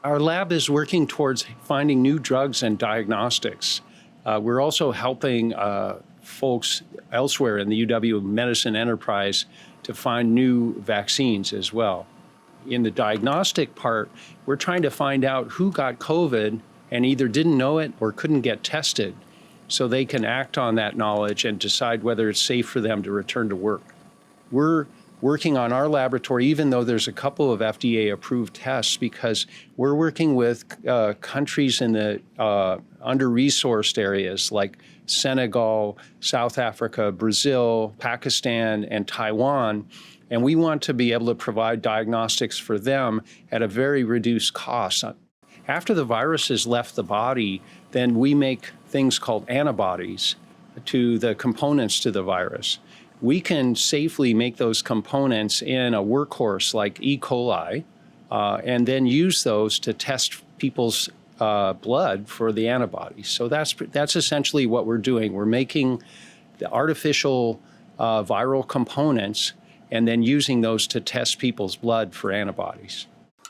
Our lab is working towards finding new drugs and diagnostics. We're also helping folks elsewhere in the UW medicine enterprise to find new vaccines as well. In the diagnostic part, we're trying to find out who got COVID and either didn't know it or couldn't get tested, so they can act on that knowledge and decide whether it's safe for them to return to work. We're working on our laboratory, even though there's a couple of FDA-approved tests, because we're working with countries in the under-resourced areas like Senegal, South Africa, Brazil, Pakistan, and Taiwan. And we want to be able to provide diagnostics for them at a very reduced cost. After the virus has left the body, then we make things called antibodies to the components to the virus. We can safely make those components in a workhorse like E. coli, and then use those to test people's blood for the antibodies. So that's essentially what we're doing. We're making the artificial viral components and then using those to test people's blood for antibodies.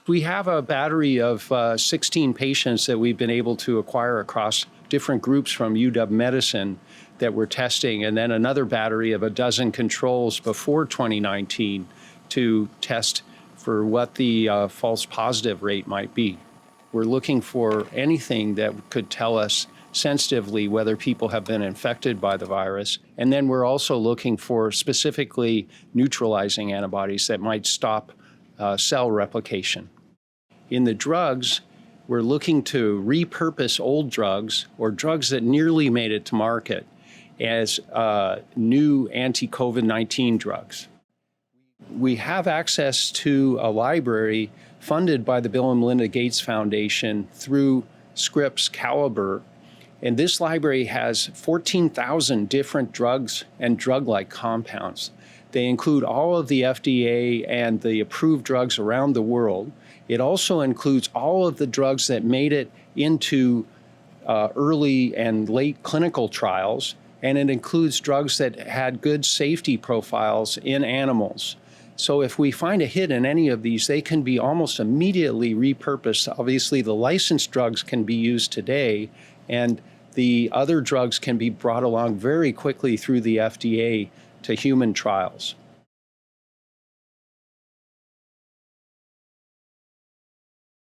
We have a battery of 16 patients that we've been able to acquire across different groups from UW Medicine that we're testing, and then another battery of a dozen controls before 2019 to test for what the false positive rate might be. We're looking for anything that could tell us sensitively whether people have been infected by the virus. And then we're also looking for specifically neutralizing antibodies that might stop cell replication. In the drugs, we're looking to repurpose old drugs or drugs that nearly made it to market as new anti-COVID-19 drugs. We have access to a library funded by the Bill and Melinda Gates Foundation through Scripps Caliber. And this library has 14,000 different drugs and drug-like compounds. They include all of the FDA and the approved drugs around the world. It also includes all of the drugs that made it into early and late clinical trials, and it includes drugs that had good safety profiles in animals. So if we find a hit in any of these, they can be almost immediately repurposed. Obviously, the licensed drugs can be used today, and the other drugs can be brought along very quickly through the FDA to human trials.